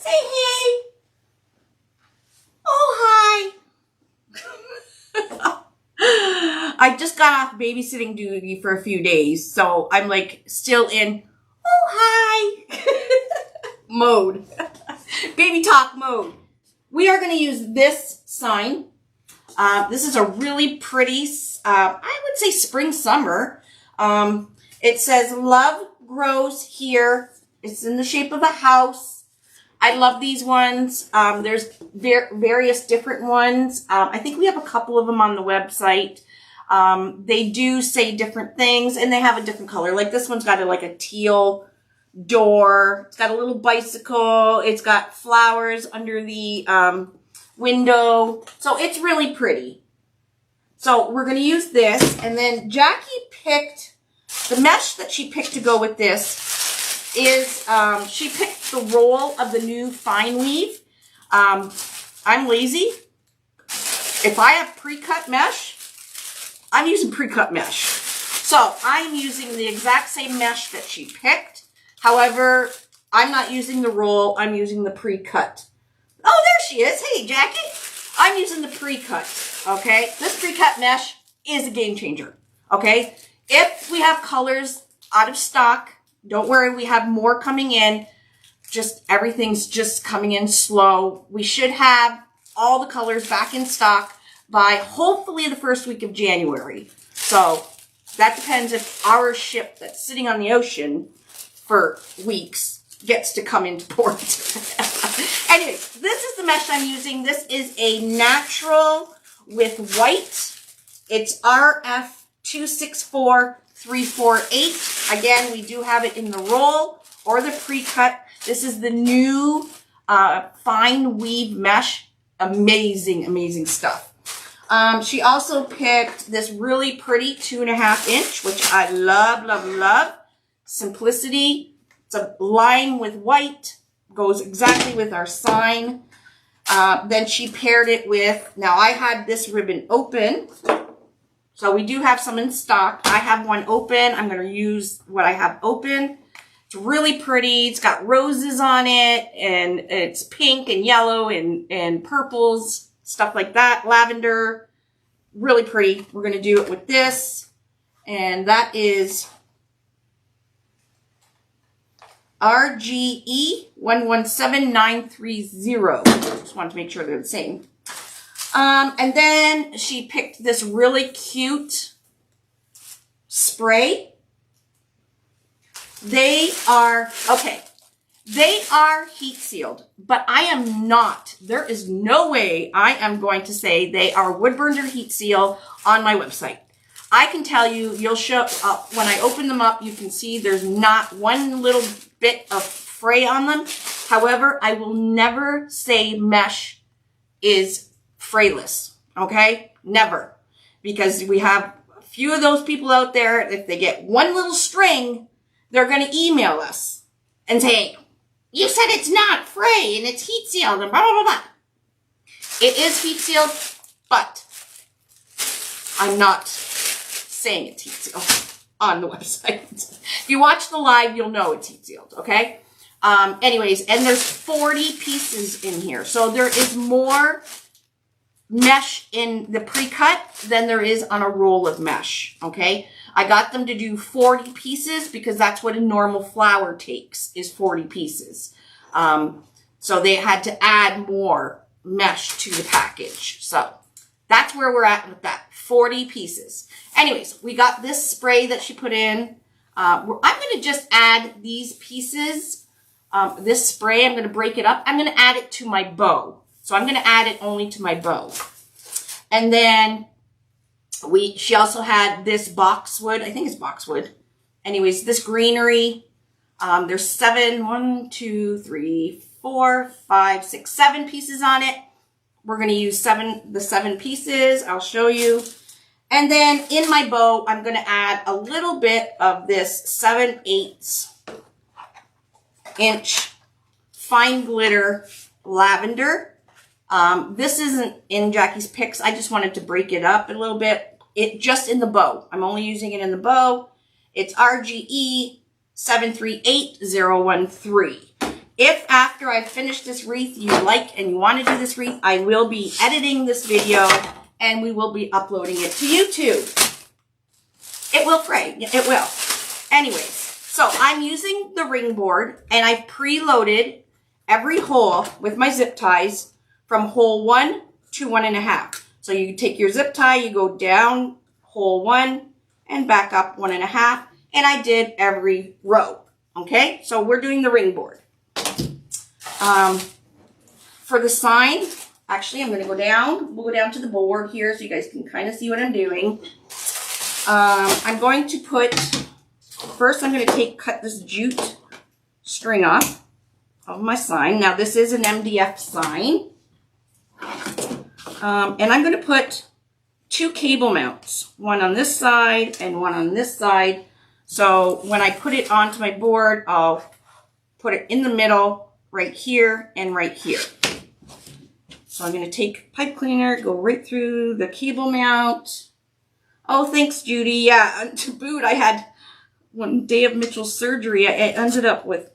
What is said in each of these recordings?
Say hey. Oh, hi. I just got off babysitting duty for a few days, so I'm like still in, oh, hi, mode. Baby talk mode. We are going to use this sign. This is a really pretty, I would say spring, summer. It says, love grows here. It's in the shape of a house. I love these ones. There's various different ones. I think we have a couple of them on the website. They do say different things, and they have a different color. Like this one's got like a teal door. It's got a little bicycle. It's got flowers under the window. So it's really pretty. So we're going to use this. And then Jackie picked, the mesh that she picked to go with this is, she picked the roll of the new fine weave. I'm lazy. If I have pre-cut mesh, I'm using pre-cut mesh. So I'm using the exact same mesh that she picked. However, I'm not using the roll. I'm using the pre-cut. Oh, there she is. Hey, Jackie. I'm using the pre-cut. Okay. This pre-cut mesh is a game changer. Okay. If we have colors out of stock, don't worry. We have more coming in. Just everything's just coming in slow. We should have all the colors back in stock by hopefully the first week of January. So that depends if our ship that's sitting on the ocean for weeks gets to come into port. Anyway, this is the mesh I'm using. This is a natural with white. It's RF264348. Again, we do have it in the roll or the pre-cut. This is the new fine weave mesh. Amazing, amazing stuff. She also picked this really pretty 2.5 inch, which I love, love, love. Simplicity. It's a lime with white. Goes exactly with our sign. Then she paired it with, now I had this ribbon open. So we do have some in stock. I have one open. I'm going to use what I have open. It's really pretty. It's got roses on it, and it's pink and yellow and purples, stuff like that. Lavender. Really pretty. We're going to do it with this. And that is RGE 117930. Just wanted to make sure they're the same. And then she picked this really cute spray. They are heat sealed, but I am not. There is no way I am going to say they are wood burner heat seal on my website. I can tell you, you'll show when I open them up, you can see there's not one little bit of fray on them. However, I will never say mesh is frayless. Okay? Never. Because we have a few of those people out there, if they get one little string, they're going to email us and say, you said it's not fray and it's heat sealed and blah, blah, blah, blah. It is heat sealed, but I'm not saying it's heat sealed on the website. If you watch the live, you'll know it's heat sealed, okay? Anyways, and there's 40 pieces in here. So there is more mesh in the pre-cut than there is on a roll of mesh, okay? I got them to do 40 pieces because that's what a normal flower takes, is 40 pieces. So they had to add more mesh to the package. So that's where we're at with that, 40 pieces. Anyways, we got this spray that she put in. I'm going to just add these pieces, this spray. I'm going to break it up. I'm going to add it to my bow. So I'm going to add it only to my bow. And then she also had this boxwood. I think it's boxwood. Anyways, this greenery. There's 7 pieces on it. We're going to use the 7 pieces. I'll show you. And then in my bow, I'm going to add a little bit of this 7/8 inch fine glitter lavender. This isn't in Jackie's picks. I just wanted to break it up a little bit. Just in the bow. I'm only using it in the bow. It's RGE 738013. If after I finish this wreath you like and you want to do this wreath, I will be editing this video and we will be uploading it to YouTube. It will, Frey. It will. Anyways, so I'm using the ring board and I've preloaded every hole with my zip ties from hole 1 to 1.5. So you take your zip tie, you go down hole 1 and back up 1.5. And I did every row. Okay, so we're doing the ring board. For the sign, actually I'm going to go down. We'll go down to the board here so you guys can kind of see what I'm doing. I'm going to put, first I'm going to cut this jute string off of my sign. Now this is an MDF sign. And I'm going to put 2 cable mounts, one on this side and one on this side. So when I put it onto my board, I'll put it in the middle, right here and right here. So I'm going to take pipe cleaner, go right through the cable mount. Oh, thanks, Judy. Yeah, to boot, I had one day of Mitchell's surgery. I ended up with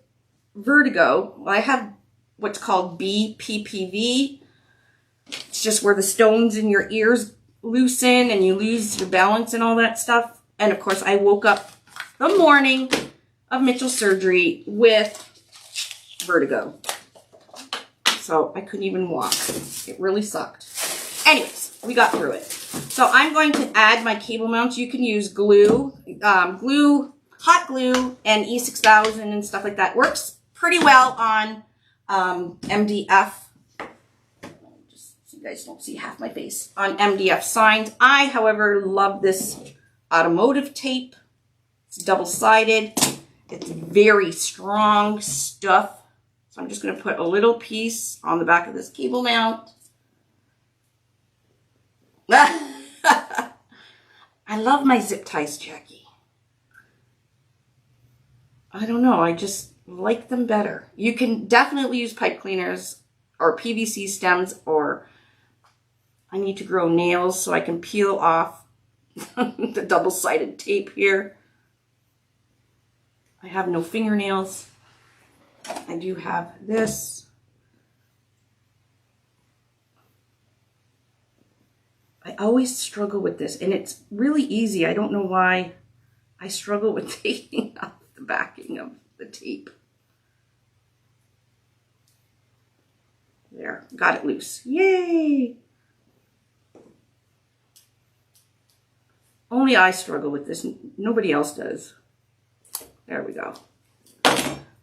vertigo. Well, I have what's called BPPV. It's just where the stones in your ears loosen and you lose your balance and all that stuff. And of course, I woke up the morning of Mitchell's surgery with vertigo. So I couldn't even walk. It really sucked. Anyways, we got through it. So I'm going to add my cable mounts. You can use glue, hot glue, and E6000 and stuff like that. Works pretty well on MDF. Just so you guys don't see half my face. On MDF signs. I, however, love this automotive tape. It's double-sided. It's very strong stuff. So I'm just going to put a little piece on the back of this cable mount. I love my zip ties, Jackie. I don't know. I just like them better. You can definitely use pipe cleaners or PVC stems, or I need to grow nails so I can peel off the double-sided tape here. I have no fingernails. I do have this. I always struggle with this, and it's really easy. I don't know why I struggle with taking off the backing of the tape. There, got it loose. Yay! Only I struggle with this. Nobody else does. There we go.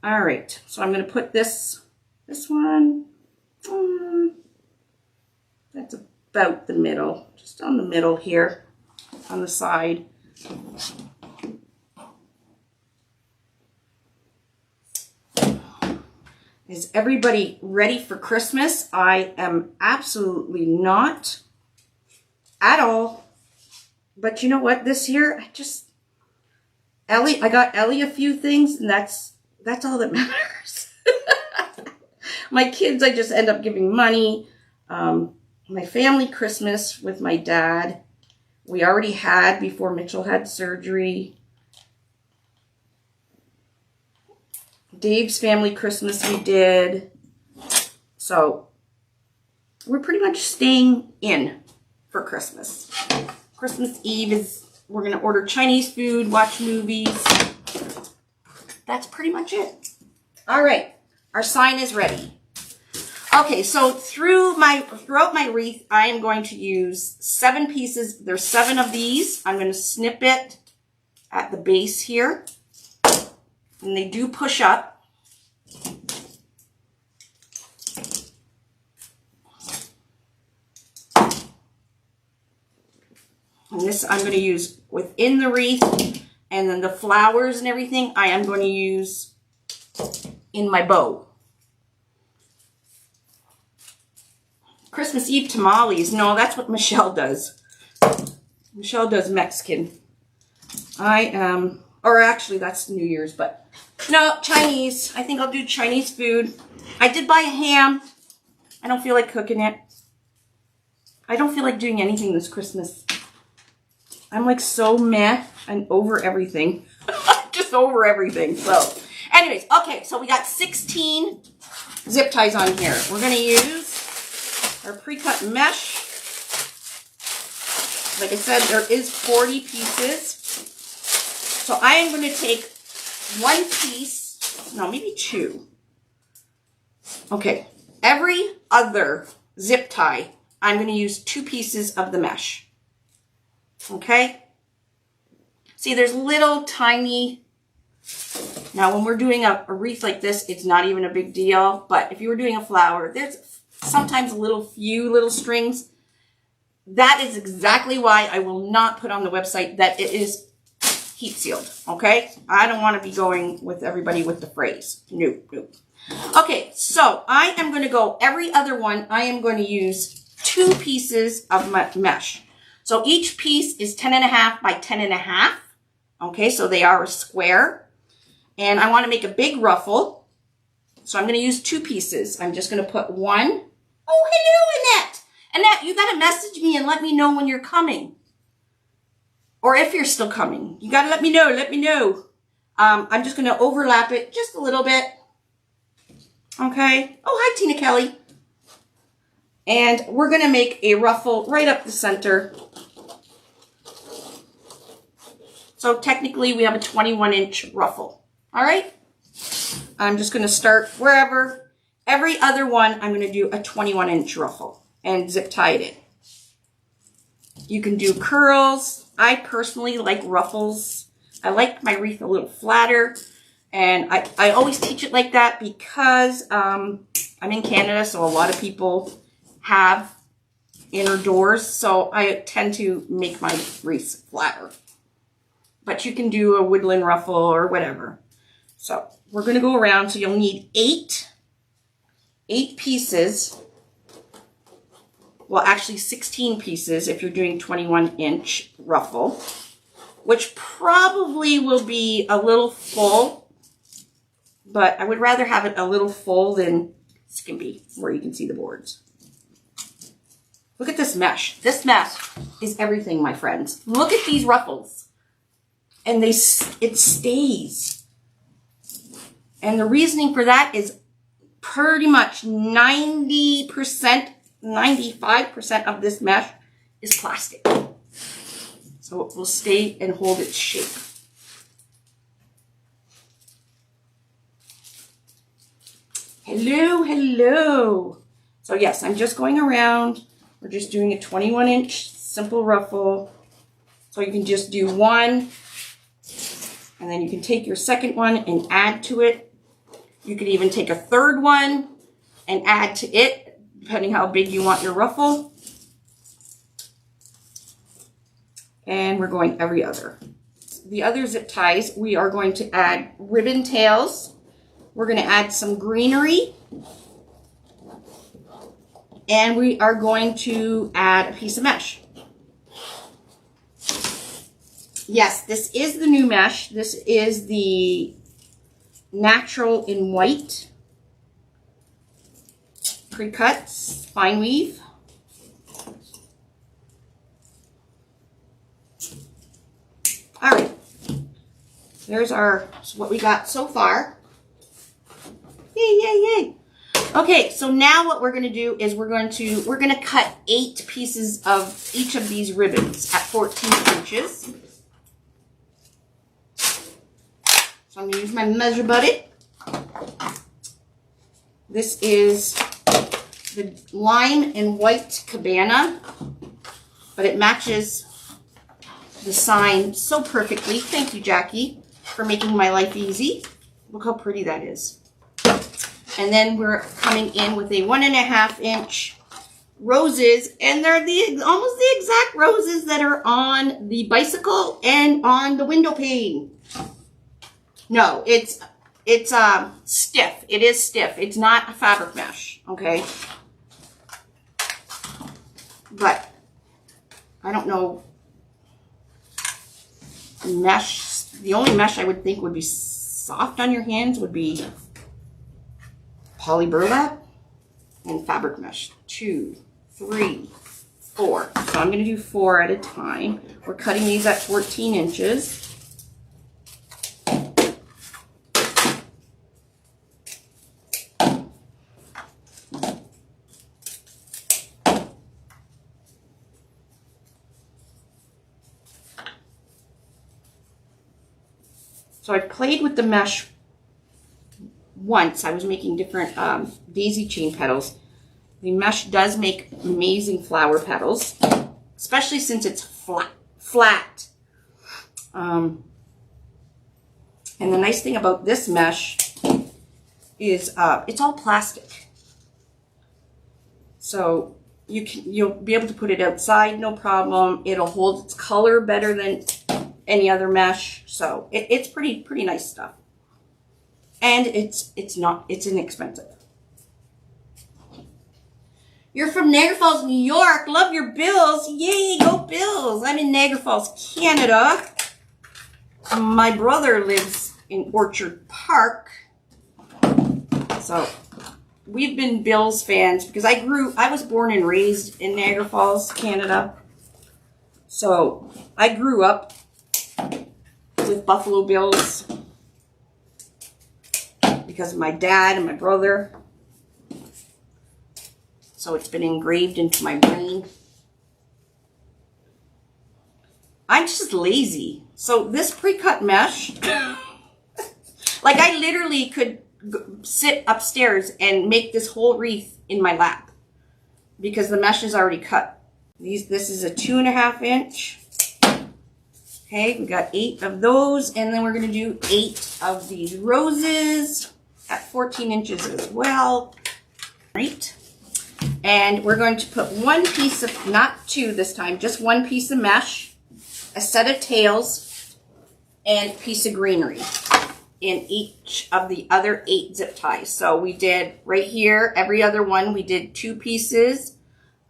All right, so I'm going to put this one, that's about the middle, just on the middle here, on the side. Is everybody ready for Christmas? I am absolutely not at all. But you know what? This year, I got Ellie a few things, and that's all that matters. My kids, I just end up giving money. My family Christmas with my dad, we already had before Mitchell had surgery. Dave's family Christmas we did. So we're pretty much staying in for Christmas. Christmas Eve we're going to order Chinese food, watch movies. That's pretty much it. All right, our sign is ready. Okay, so throughout my wreath, I am going to use 7 pieces. There's 7 of these. I'm going to snip it at the base here, and they do push up. And this I'm going to use within the wreath, and then the flowers and everything I am going to use in my bow. Christmas Eve tamales. No, that's what Michelle does. Michelle does Mexican. Or actually that's New Year's, but no, Chinese. I think I'll do Chinese food. I did buy a ham. I don't feel like cooking it. I don't feel like doing anything this Christmas. I'm like so meh and over everything. Just over everything. So anyways, okay, so we got 16 zip ties on here. We're going to use our pre-cut mesh. Like I said, there is 40 pieces. So I am going to take one piece, no, maybe two. Okay, every other zip tie, I'm going to use 2 pieces of the mesh. Okay? See, there's little tiny, now when we're doing a wreath like this, it's not even a big deal, but if you were doing a flower, there's sometimes few little strings. That is exactly why I will not put on the website that it is heat sealed, okay? I don't want to be going with everybody with the phrase. No, no. Okay, so I am going to go every other one. I am going to use 2 pieces of my mesh. So each piece is 10.5 by 10.5. Okay, so they are a square. And I want to make a big ruffle. So I'm going to use 2 pieces. I'm just going to put one. Oh, hello, Annette. Annette, you got to message me and let me know when you're coming. Or if you're still coming. You got to let me know. Let me know. I'm just going to overlap it just a little bit. Okay. Oh, hi, Tina Kelly. And we're going to make a ruffle right up the center. So technically we have a 21-inch ruffle. All right. I'm just going to start wherever. Every other one, I'm going to do a 21-inch ruffle and zip tie it in. You can do curls. I personally like ruffles. I like my wreath a little flatter. And I always teach it like that because I'm in Canada, so a lot of people have inner doors. So I tend to make my wreaths flatter. But you can do a woodland ruffle or whatever. So we're going to go around. So you'll need 8 pieces. Well, actually 16 pieces if you're doing 21-inch ruffle, which probably will be a little full. But I would rather have it a little full than skimpy, where you can see the boards. Look at this mesh. This mesh is everything, my friends. Look at these ruffles. And it stays. And the reasoning for that is pretty much 90%, 95% of this mesh is plastic. So it will stay and hold its shape. Hello, hello. So yes, I'm just going around. We're just doing a 21-inch simple ruffle. So you can just do one, and then you can take your second one and add to it. You could even take a third one and add to it, depending how big you want your ruffle. And we're going every other. The other zip ties, we are going to add ribbon tails. We're going to add some greenery. And we are going to add a piece of mesh. Yes, this is the new mesh. This is the natural in white. Pre-cuts, fine weave. All right. There's what we got so far. Yay, yay, yay. Okay, so now what we're going to do is we're going to cut 8 pieces of each of these ribbons at 14 inches. So I'm going to use my measure buddy. This is the lime and white cabana, but it matches the sign so perfectly. Thank you, Jackie, for making my life easy. Look how pretty that is. And then we're coming in with a 1.5-inch roses, and they're almost the exact roses that are on the bicycle and on the window pane. No, it's stiff. It is stiff. It's not a fabric mesh, okay? But I don't know. Mesh. The only mesh I would think would be soft on your hands would be poly burlap and fabric mesh. 2, 3, 4. So I'm going to do 4 at a time. We're cutting these at 14 inches. So I played with the mesh once. I was making different daisy chain petals. The mesh does make amazing flower petals, especially since it's flat. And the nice thing about this mesh is it's all plastic. So you'll be able to put it outside, no problem. It'll hold its color better than any other mesh. So it's pretty nice stuff. And it's inexpensive. You're from Niagara Falls, New York. Love your Bills. Yay, go Bills. I'm in Niagara Falls, Canada. My brother lives in Orchard Park. So we've been Bills fans because I was born and raised in Niagara Falls, Canada. So I grew up with Buffalo Bills because of my dad and my brother. So it's been engraved into my brain. I'm just lazy. So this pre-cut mesh, like I literally could sit upstairs and make this whole wreath in my lap because the mesh is already cut. This is a 2.5 inch. Okay, we got 8 of those, and then we're going to do 8 of these roses at 14 inches as well. Right. And we're going to put one piece of, not 2 this time, just one piece of mesh, a set of tails, and a piece of greenery in each of the other 8 zip ties. So we did right here, every other one, we did 2 pieces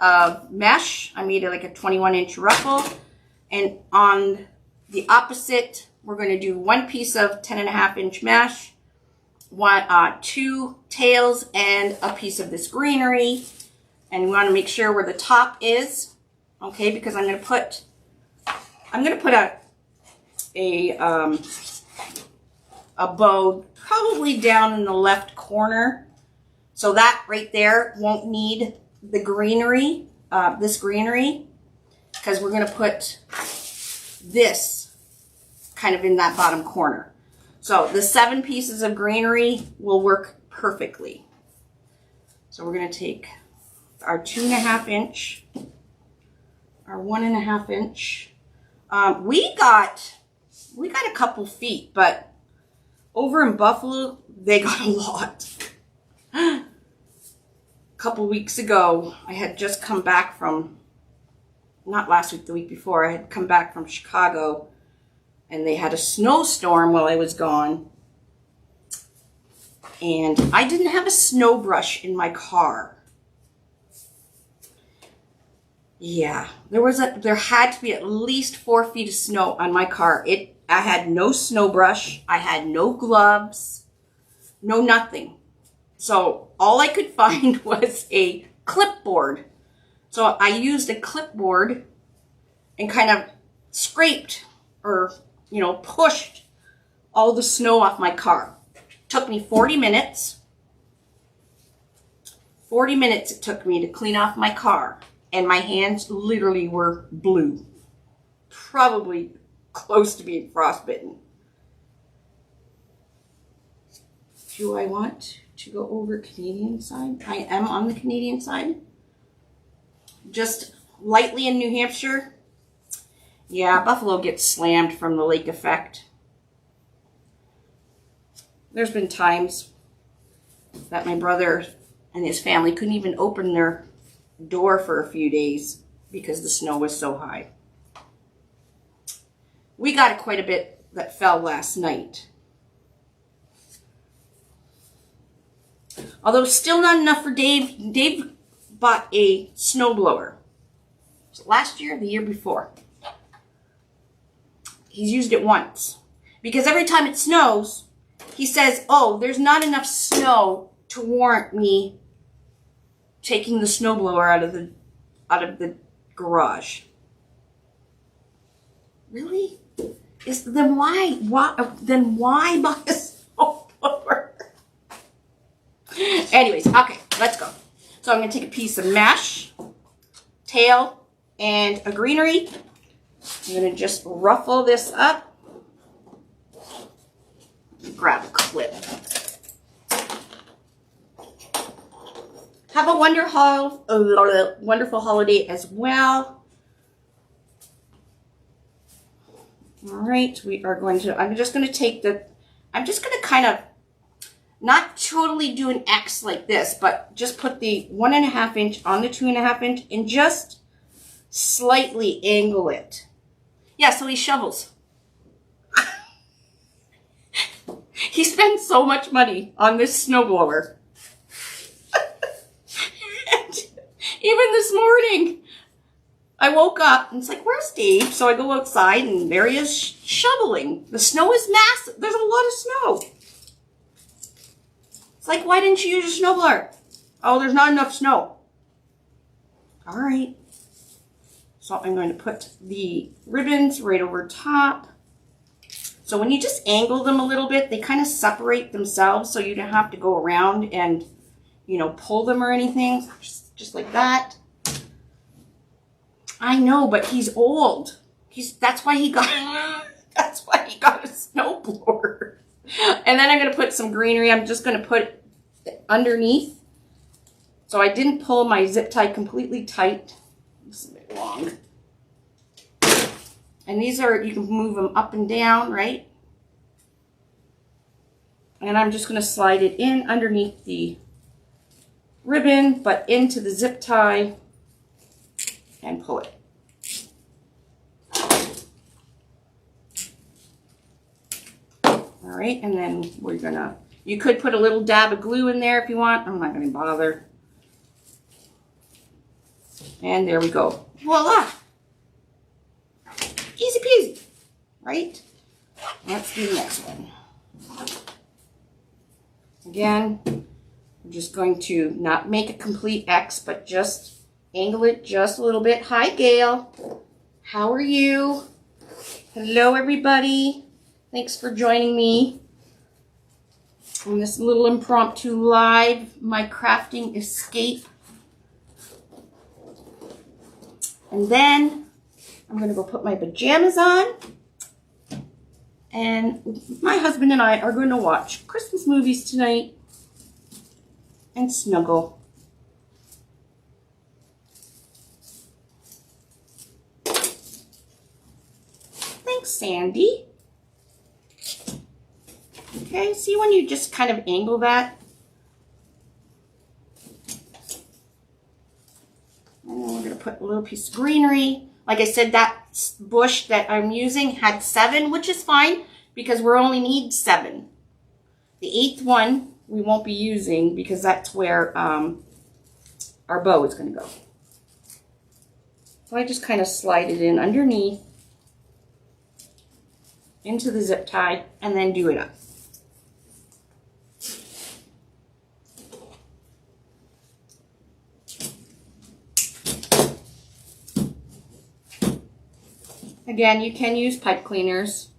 of mesh. I made it like a 21-inch ruffle. And on the opposite, we're going to do 1 piece of 10.5-inch mesh, 2 tails, and a piece of this greenery. And we want to make sure where the top is, okay? Because I'm going to put a bow probably down in the left corner, so that right there won't need the greenery, this greenery, because we're going to put this kind of in that bottom corner. So the 7 pieces of greenery will work perfectly. So we're going to take our 2.5 inch, our 1.5 inch. We got a couple feet, but over in Buffalo, they got a lot. A couple weeks ago, I had just come back from, not last week, the week before, I had come back from Chicago, and they had a snowstorm while I was gone. And I didn't have a snow brush in my car. Yeah, there had to be at least 4 feet of snow on my car. I had no snow brush. I had no gloves, no nothing. So all I could find was a clipboard. So I used a clipboard and kind of scraped or, pushed all the snow off my car. Took me 40 minutes. 40 minutes it took me to clean off my car. And my hands literally were blue. Probably close to being frostbitten. Do I want to go over Canadian side? I am on the Canadian side. Just lightly in New Hampshire. Yeah, Buffalo gets slammed from the lake effect. There's been times that my brother and his family couldn't even open their door for a few days because the snow was so high. We got quite a bit that fell last night. Although still not enough for Dave. Dave bought a snowblower. Was it last year or the year before? He's used it once. Because every time it snows, he says, oh, there's not enough snow to warrant me taking the snowblower out of the garage. Really? Then why buy a snowblower? Anyways, okay, let's go. So I'm going to take a piece of mesh, tail, and a greenery. I'm going to just ruffle this up. grab a clip. Have a wonderful holiday as well. All right, we are going to, I'm just going to kind of, not totally do an X like this, but just put the 1.5 inch on the 2.5 inch and just slightly angle it. Yeah, so he shovels. He spends so much money on this snowblower. And even this morning, I woke up and it's like, where's Dave? So I go outside and there he is shoveling. The snow is massive. There's a lot of snow. It's like, why didn't you use a snowblower? Oh, there's not enough snow. All right. So I'm going to put the ribbons right over top. So when you just angle them a little bit, they kind of separate themselves so you don't have to go around and, you know, pull them or anything. Just like that. I know, but he's old. That's why he got a snowblower. And then I'm going to put some greenery. I'm just going to put underneath. So I didn't pull my zip tie completely tight. This is a bit long. And these are, you can move them up and down, right? And I'm just going to slide it in underneath the ribbon, but into the zip tie and pull it. All right, and then we're gonna, you could put a little dab of glue in there if you want. I'm not gonna bother. And there we go. Voila! Easy peasy, right? Let's do the next one. Again, I'm just going to not make a complete X, but just angle it just a little bit. Hi, Gail. How are you? Hello, everybody. Thanks for joining me on this little impromptu live, my crafting escape. And then I'm going to go put my pajamas on. And my husband and I are going to watch Christmas movies tonight and snuggle. Thanks, Sandy. Okay, see when you just kind of angle that? And then we're going to put a little piece of greenery. Like I said, that bush that I'm using had 7, which is fine because we only need 7. The 8th one we won't be using because that's where our bow is going to go. So I just kind of slide it in underneath into the zip tie and then do it up. Again, you can use pipe cleaners.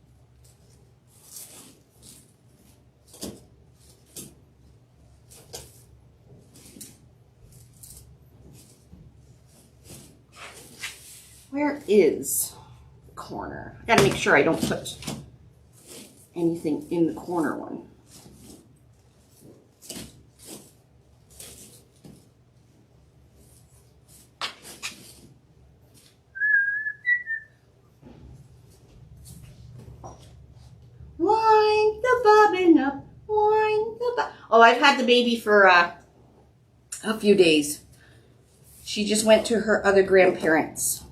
Where is the corner? I gotta make sure I don't put anything in the corner one. Wind the bobbin up, wind the bobbin. Oh, I've had the baby for a few days. She just went to her other grandparents.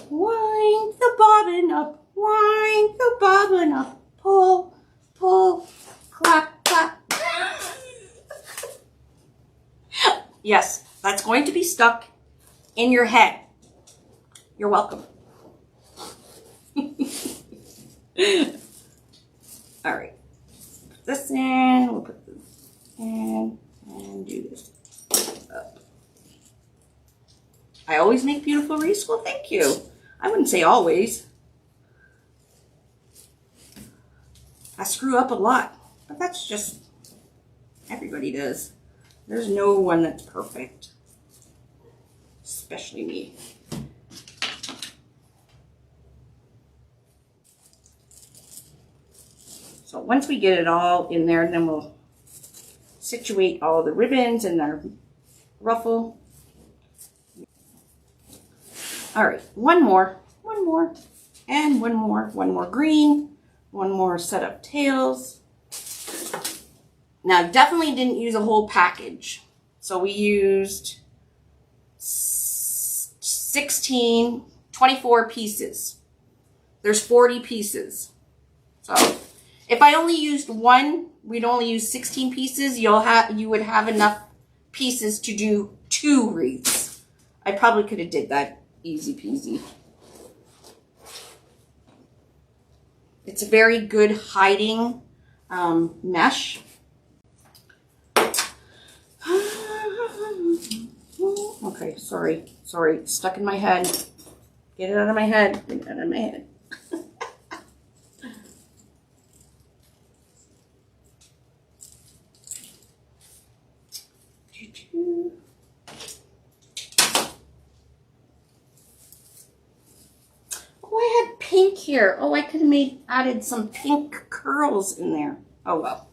Wind the bobbin up, wind the bobbin up, pull, pull, clap, clap. Yes, that's going to be stuck in your head. You're welcome. All right. Put this in. We'll put this in and do this up. I always make beautiful wreaths. Well, thank you. I wouldn't say always. I screw up a lot, but that's just, everybody does. There's no one that's perfect, especially me. So once we get it all in there, then we'll situate all the ribbons and our ruffle. All right, one more, and one more green, one more set of tails. Now, definitely didn't use a whole package. So we used 24 pieces. There's 40 pieces. So if I only used one, we'd only use 16 pieces. You would have enough pieces to do 2 wreaths. I probably could have did that easy peasy. It's a very good hiding mesh. Okay, sorry, it's stuck in my head. Get it out of my head. Get it out of my head. Oh, I had pink here. Oh, I could have added some pink curls in there. Oh well.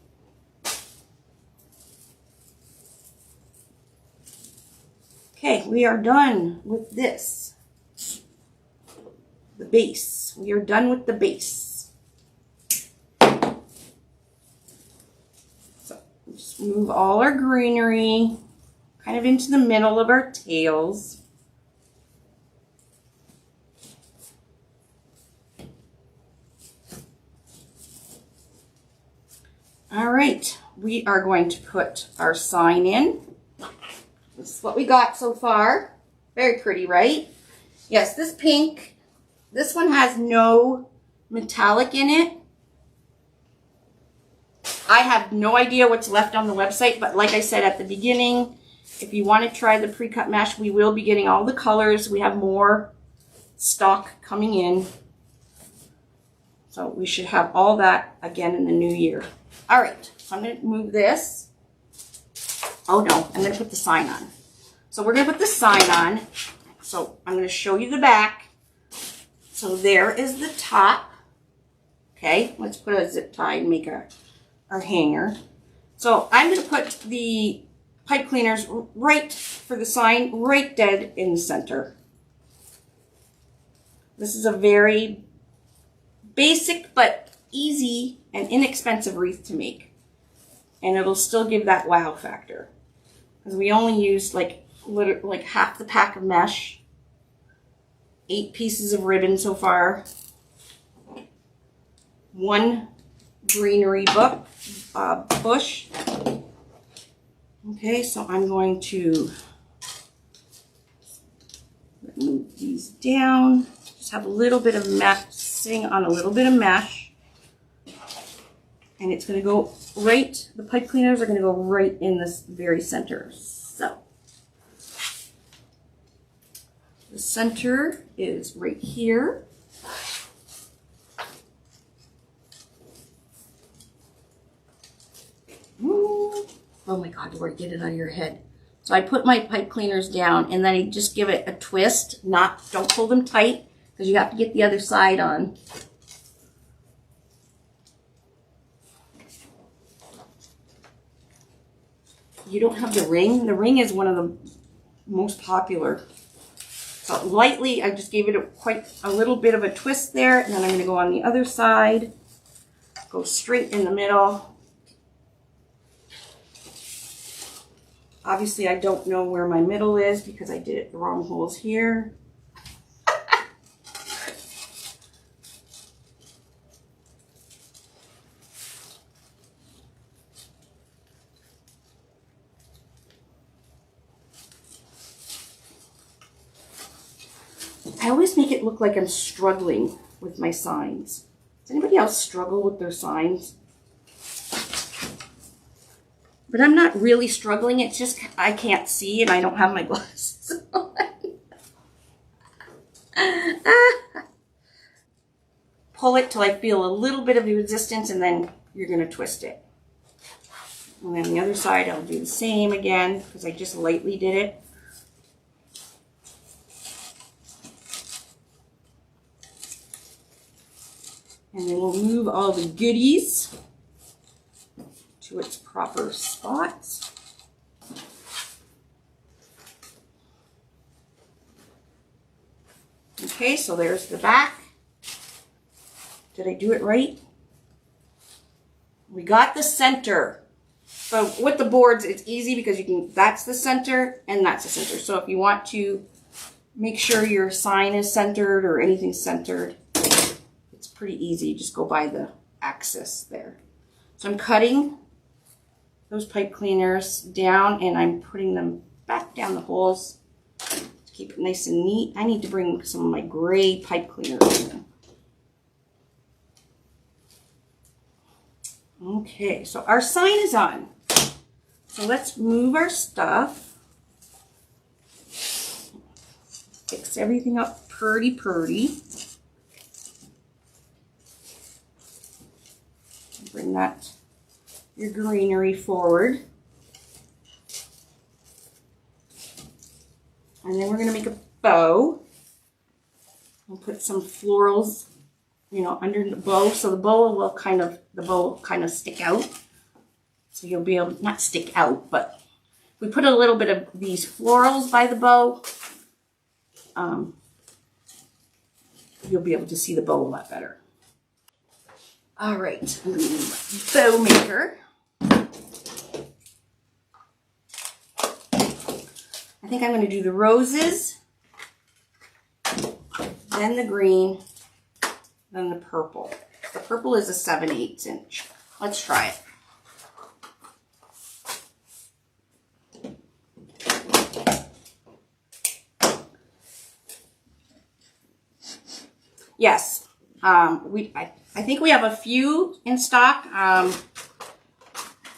Okay, we are done with this. The base. We are done with the base. So just move all our greenery kind of into the middle of our tails. All right, we are going to put our sign in. This is what we got so far. Very pretty, right? Yes, this pink, this one has no metallic in it. I have no idea what's left on the website, but like I said at the beginning, if you want to try the pre-cut mesh, we will be getting all the colors. We have more stock coming in. So we should have all that again in the new year. All right, so I'm going to move this. Oh no, I'm going to put the sign on. So we're going to put the sign on. So I'm going to show you the back. So there is the top. Okay, let's put a zip tie and make our hanger. So I'm going to put the pipe cleaners right for the sign, right dead in the center. This is a very basic but easy and inexpensive wreath to make. And it'll still give that wow factor. Because we only used like half the pack of mesh, 8 pieces of ribbon so far, 1 greenery bush. Okay, so I'm going to move these down. Just have a little bit of mesh, sitting on a little bit of mesh. And it's going to go right, the pipe cleaners are going to go right in this very center. So, the center is right here. Ooh. Oh my God, Laurie, get it out of your head. So I put my pipe cleaners down and then I just give it a twist. Don't pull them tight because you have to get the other side on. You don't have the ring. The ring is one of the most popular. So lightly, I just gave it quite a little bit of a twist there. And then I'm going to go on the other side. Go straight in the middle. Obviously, I don't know where my middle is because I did it the wrong holes here. I always make it look like I'm struggling with my signs. Does anybody else struggle with their signs? But I'm not really struggling. It's just I can't see and I don't have my glasses on. Pull it till I feel a little bit of resistance and then you're going to twist it. And then the other side I'll do the same again because I just lightly did it. And then we'll move all the goodies to its proper spots. Okay, so there's the back. Did I do it right? We got the center. So with the boards, it's easy because you can, that's the center and that's the center. So if you want to make sure your sign is centered or anything centered, it's pretty easy. You just go by the axis there. So I'm cutting those pipe cleaners down and I'm putting them back down the holes to keep it nice and neat. I need to bring some of my gray pipe cleaners in. Okay, so our sign is on. So let's move our stuff. Fix everything up pretty. Bring that, your greenery forward. And then we're going to make a bow. We'll put some florals, you know, under the bow. So the bow will kind of stick out. So you'll be able to, not stick out, but we put a little bit of these florals by the bow. You'll be able to see the bow a lot better. All right, I'm going to use my bow maker. I think I'm going to do the roses, then the green, then the purple. The purple is a 7/8 inch. Let's try it. Yes, I think we have a few in stock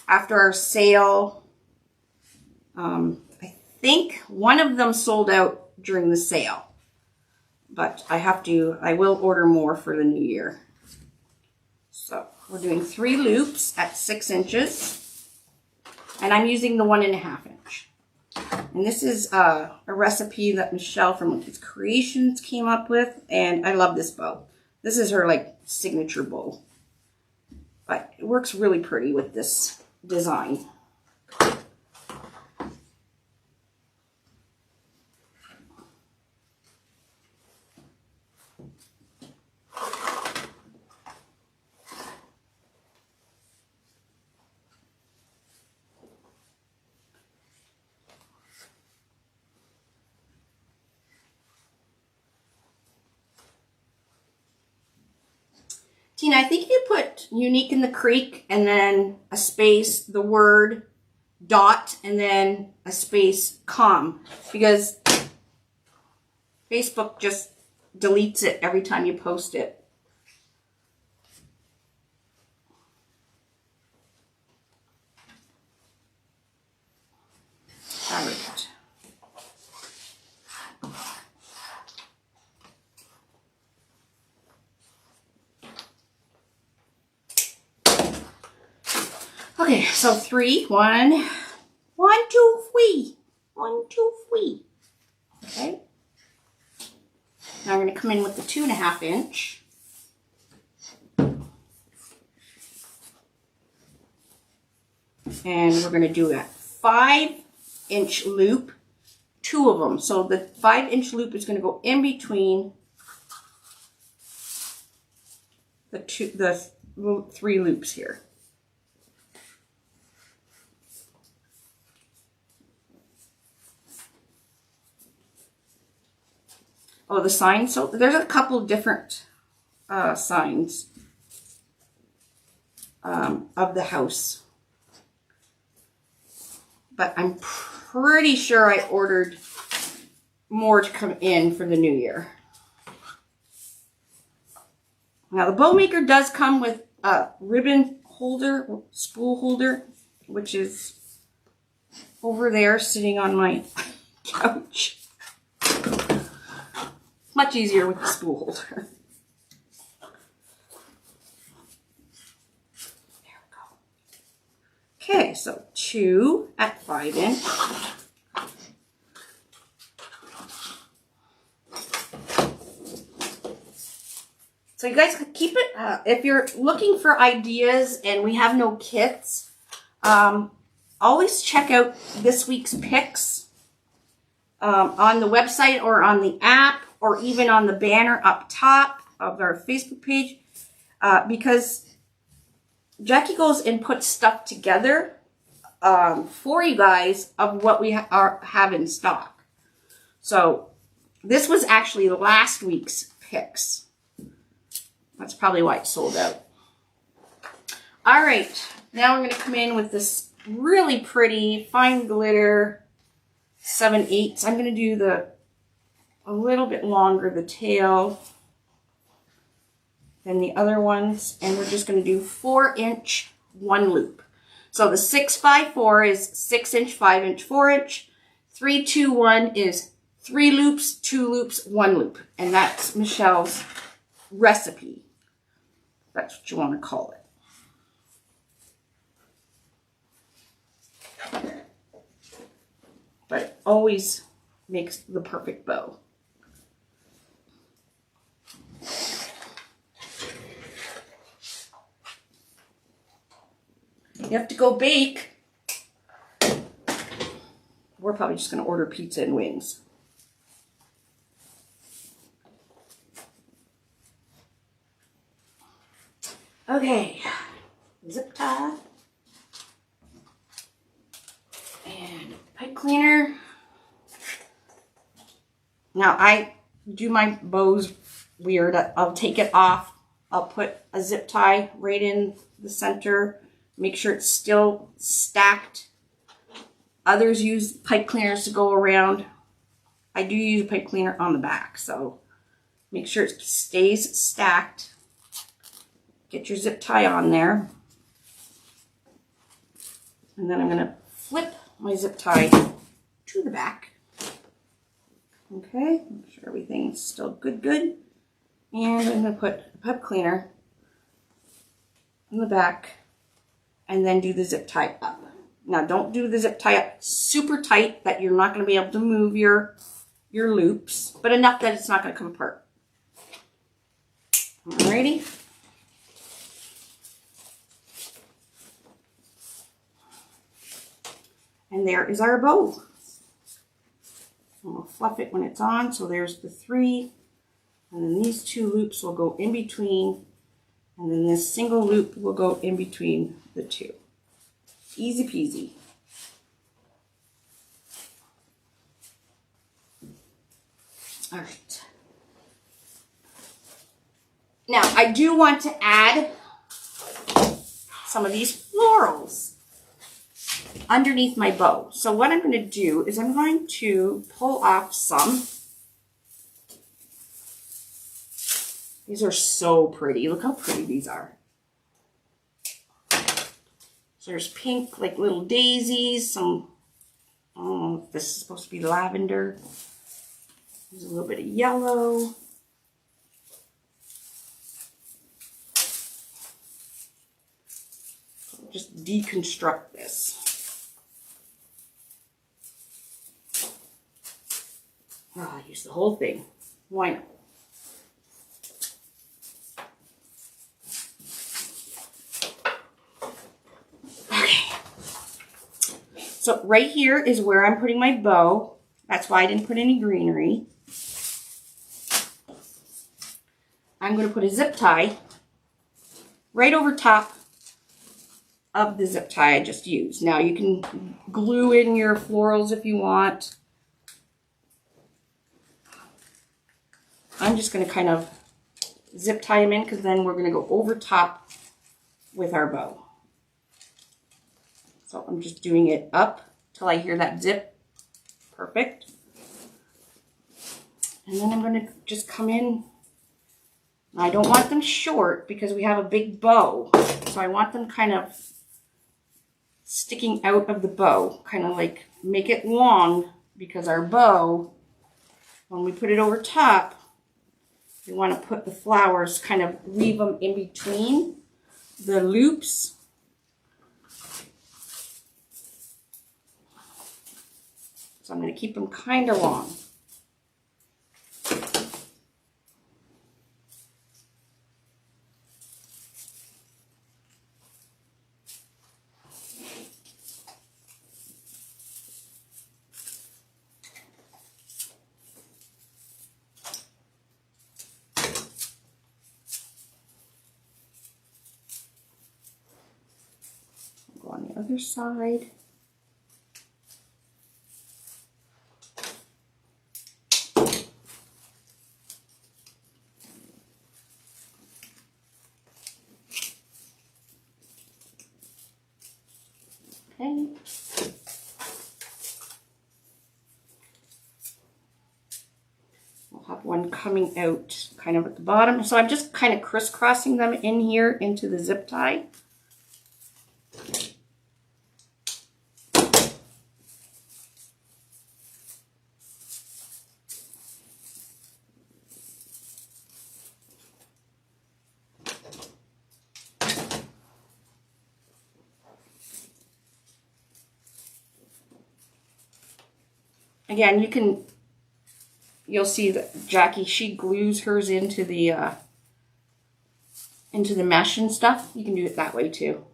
after our sale. I think one of them sold out during the sale, but I will order more for the new year. So we're doing 3 loops at 6 inches, and I'm using the 1.5 inch. And this is a recipe that Michelle from Wreath Creators came up with, and I love this bow. This is her like signature bow, but it works really pretty with this design. Tina, I think if you put Unique in the Creek and then a space, the word dot, and then a space com, because Facebook just deletes it every time you post it. All right. Okay, so 3, 1, 2, 3, 1, 2, 3. Okay. Now we're going to come in with the 2.5 inch. And we're going to do a 5-inch loop, 2 of them. So the 5-inch loop is going to go in between the 3 loops here. Oh, the sign. So there's a couple of different signs of the house. But I'm pretty sure I ordered more to come in for the new year. Now the bow maker does come with a ribbon holder, spool holder, which is over there sitting on my couch. Much easier with the spool holder. There we go. Okay, so 2 at 5 inch. So you guys keep it, if you're looking for ideas and we have no kits, Always check out this week's picks on the website or on the app or even on the banner up top of our Facebook page because Jackie goes and puts stuff together for you guys of what we have in stock. So this was actually last week's picks. That's probably why it sold out. All right, now we're going to come in with this really pretty fine glitter 7/8. I'm going to do a little bit longer the tail than the other ones, and we're just going to do 4-inch 1 loop. So the 654 is 6-inch, 5-inch, 4-inch. 321 is 3 loops, 2 loops, 1 loop, and that's Michelle's recipe. That's what you want to call it. But it always makes the perfect bow. You have to go bake. We're probably just going to order pizza and wings. Okay, zip tie and pipe cleaner. Now I do my bows weird. I'll take it off. I'll put a zip tie right in the center. Make sure it's still stacked. Others use pipe cleaners to go around. I do use a pipe cleaner on the back, so make sure it stays stacked. Get your zip tie on there. And then I'm going to flip my zip tie to the back. Okay, make sure everything's still good. And I'm going to put a pipe cleaner in the back and then do the zip tie up. Now don't do the zip tie up super tight that you're not going to be able to move your loops, but enough that it's not going to come apart. Alrighty. And there is our bow. And we'll fluff it when it's on. So there's the 3. And then these 2 loops will go in between. And then this single loop will go in between the 2. Easy peasy. All right. Now I do want to add some of these florals underneath my bow. So what I'm going to do is I'm going to pull off some. These are so pretty. Look how pretty these are. So there's pink, like little daisies, some, I don't know if this is supposed to be lavender. There's a little bit of yellow. Just deconstruct this. Oh, I use the whole thing. Why not? Okay. So right here is where I'm putting my bow. That's why I didn't put any greenery. I'm going to put a zip tie right over top of the zip tie I just used. Now you can glue in your florals if you want. I'm just going to kind of zip tie them in because then we're going to go over top with our bow. So I'm just doing it up till I hear that zip. Perfect. And then I'm going to just come in. I don't want them short because we have a big bow. So I want them kind of sticking out of the bow. Kind of like make it long because our bow, when we put it over top, we want to put the flowers, kind of weave them in between the loops. So I'm going to keep them kind of long. other side. Okay. We'll have one coming out kind of at the bottom. So I'm just kind of crisscrossing them in here into the zip tie. Again, you'll see that Jackie, she glues hers into the mesh and stuff. You can do it that way too.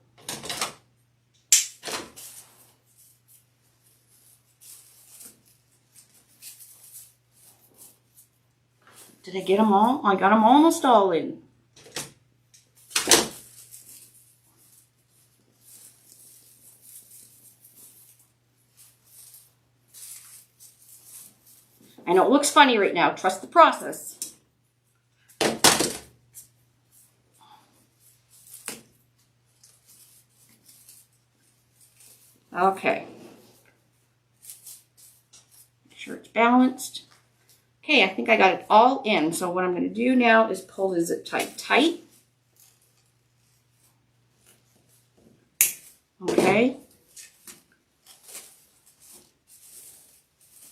Did I get them all? I got them almost all in. I know it looks funny right now. Trust the process. Okay. Make sure it's balanced. Okay, I think I got it all in. So what I'm going to do now is pull the zip tie tight. Okay.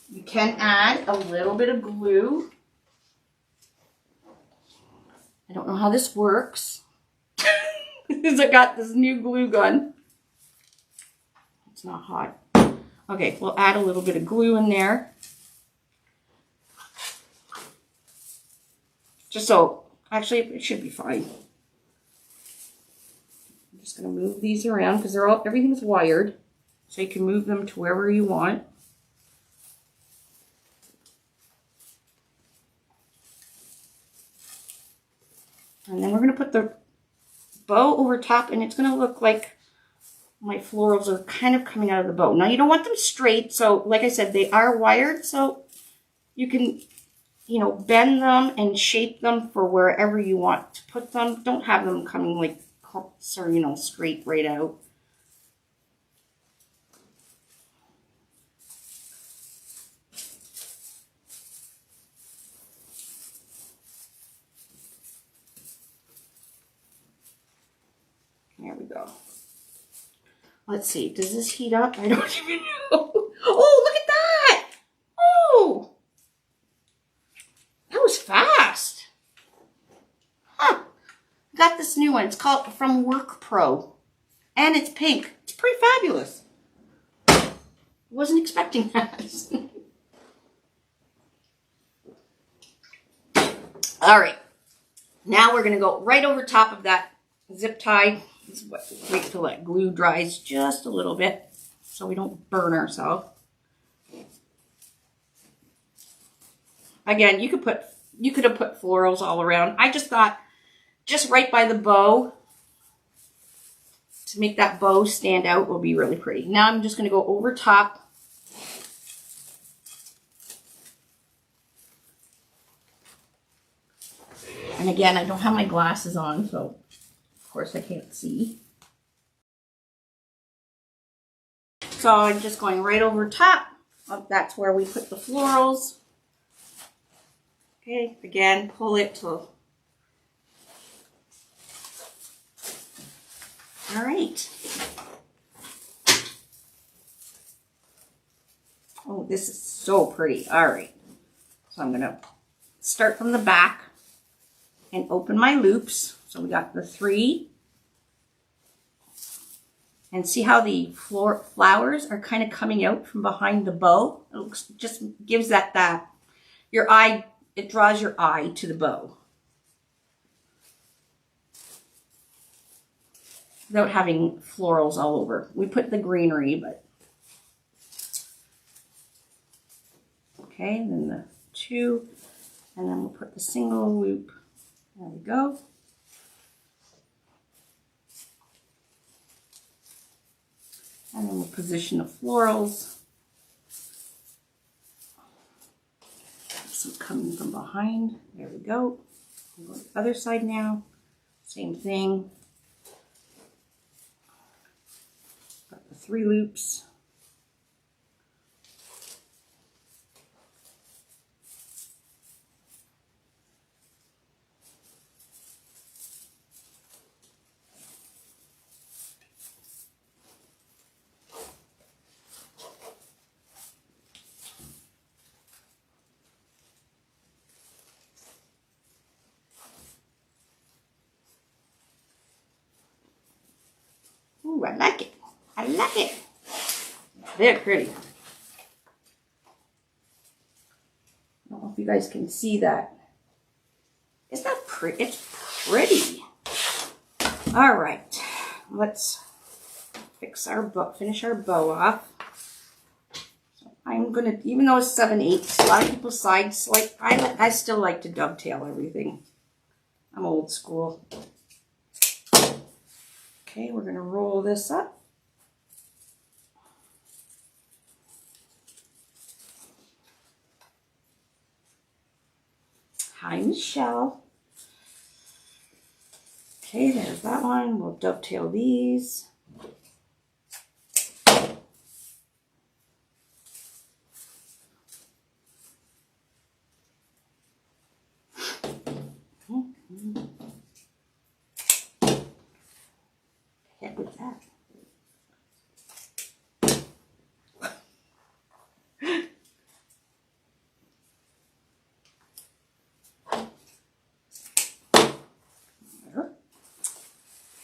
You can add a little bit of glue. I don't know how this works. Because I got this new glue gun. It's not hot. Okay, we'll add a little bit of glue in there. Just so, actually it should be fine. I'm just going to move these around because everything's wired. So you can move them to wherever you want. And then we're going to put the bow over top, and it's going to look like my florals are kind of coming out of the bow. Now, you don't want them straight, so like I said, they are wired, so you can, you know, bend them and shape them for wherever you want to put them. Don't have them coming like, so, you know, straight right out. There we go. Let's see. Does this heat up? I don't even know. Oh, look at that. Oh. That was fast. Huh. Got this new one. It's called from Work Pro. And it's pink. It's pretty fabulous. Wasn't expecting that. All right. Now we're going to go right over top of that zip tie. Wait till that glue dries just a little bit so we don't burn ourselves. Again, you could have put florals all around. I just thought just right by the bow to make that bow stand out will be really pretty. Now I'm just going to go over top. And again, I don't have my glasses on, so of course I can't see. So I'm just going right over top. That's where we put the florals. Okay, again, pull it till. All right. Oh, this is so pretty. All right. So I'm going to start from the back and open my loops. So we got the 3. And see how the flowers are kind of coming out from behind the bow? It looks, just gives that your eye, it draws your eye to the bow. Without having florals all over. We put the greenery, but. Okay, and then the 2. And then we'll put the single loop. There we go. And then we'll position the florals. Some coming from behind. There we go. We'll go to the other side now. Same thing. Got the 3 loops. Ooh, I like it. I like it. They're pretty. I don't know if you guys can see that. Isn't that pretty? It's pretty. All right. Let's fix our bow, finish our bow off. So I'm gonna, even though it's 7/8, a lot of people side swipe. I still like to dovetail everything. I'm old school. Okay, we're gonna roll this up. Hi, Michelle. Okay, there's that one. We'll dovetail these. Heck with that.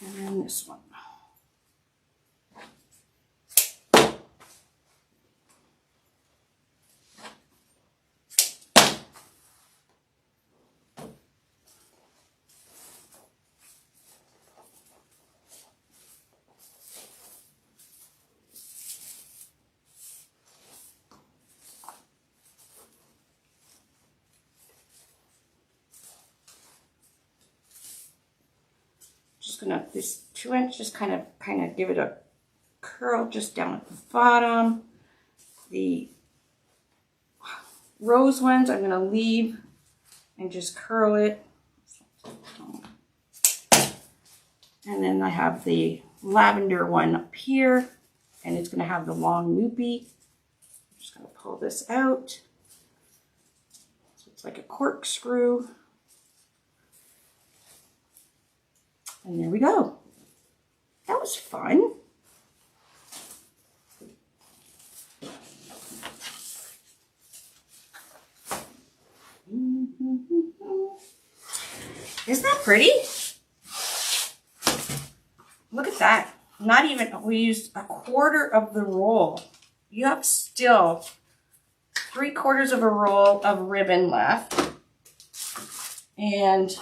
And then this one. Just gonna, this 2 inch, just kind of give it a curl just down at the bottom. The rose ones I'm gonna leave and just curl it. And then I have the lavender one up here, and it's gonna have the long loopy. I'm just gonna pull this out. So it's like a corkscrew. And there we go. That was fun. Isn't that pretty? Look at that. Not even, we used 1/4 of the roll. You have still 3/4 of a roll of ribbon left. And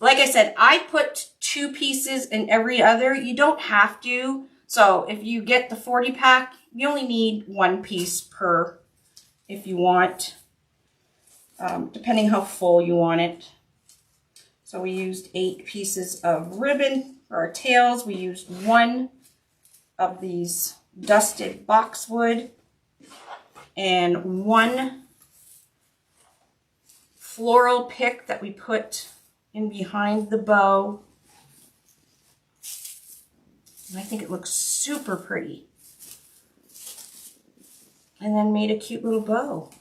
like I said, I put 2 pieces in every other. You don't have to. So if you get the 40 pack, you only need 1 piece per if you want, depending how full you want it. So we used 8 pieces of ribbon for our tails. We used 1 of these dusted boxwood and 1 floral pick that we put in behind the bow. And I think it looks super pretty. And then made a cute little bow.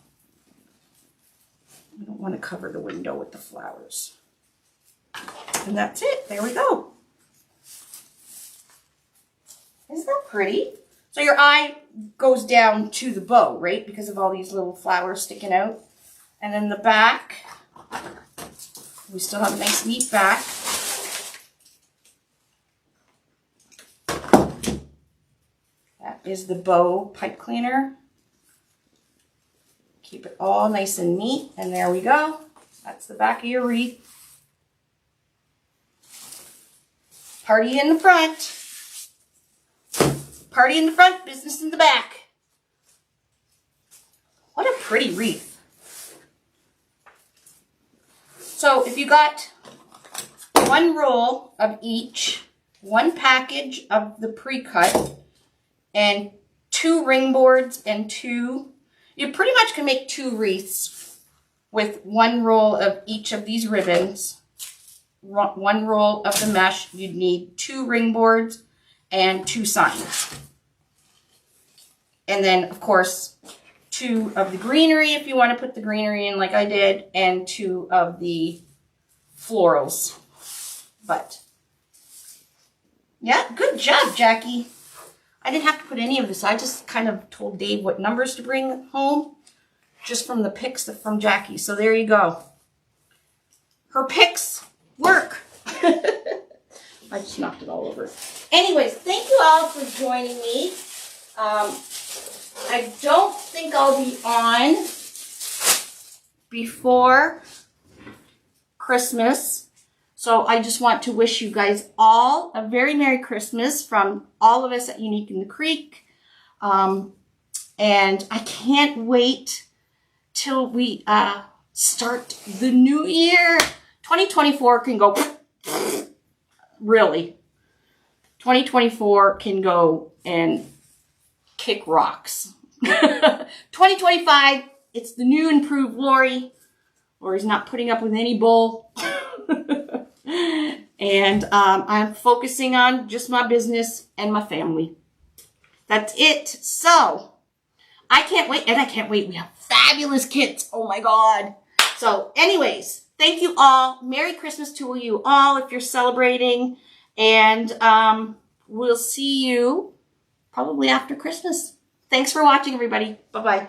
I don't want to cover the window with the flowers. And that's it. There we go. Isn't that pretty? So your eye goes down to the bow, right? Because of all these little flowers sticking out. And then the back, we still have a nice neat back. That is the bow pipe cleaner. Keep it all nice and neat. And there we go. That's the back of your wreath. Party in the front. Party in the front, business in the back. What a pretty wreath. So if you got 1 roll of each, 1 package of the pre-cut, and 2 ring boards and 2, you pretty much can make 2 wreaths with 1 roll of each of these ribbons. 1 roll of the mesh. You'd need 2 ring boards and 2 signs. And then, of course, 2 of the greenery if you want to put the greenery in like I did, and 2 of the florals. But, yeah, good job, Jackie. I didn't have to put any of this. I just kind of told Dave what numbers to bring home just from the picks from Jackie. So there you go. Her picks work. I just knocked it all over. Anyways, thank you all for joining me. I don't think I'll be on before Christmas. So I just want to wish you guys all a very Merry Christmas from all of us at Unique in the Creek. And I can't wait till we start the new year. 2024 can go, really. 2024 can go and kick rocks. 2025, it's the new improved Laurie. Laurie's not putting up with any bull. And I'm focusing on just my business and my family. That's it. So, I can't wait. And I can't wait. We have fabulous kits. Oh my God. So, anyways, thank you all. Merry Christmas to you all if you're celebrating. And we'll see you probably after Christmas. Thanks for watching, everybody. Bye-bye.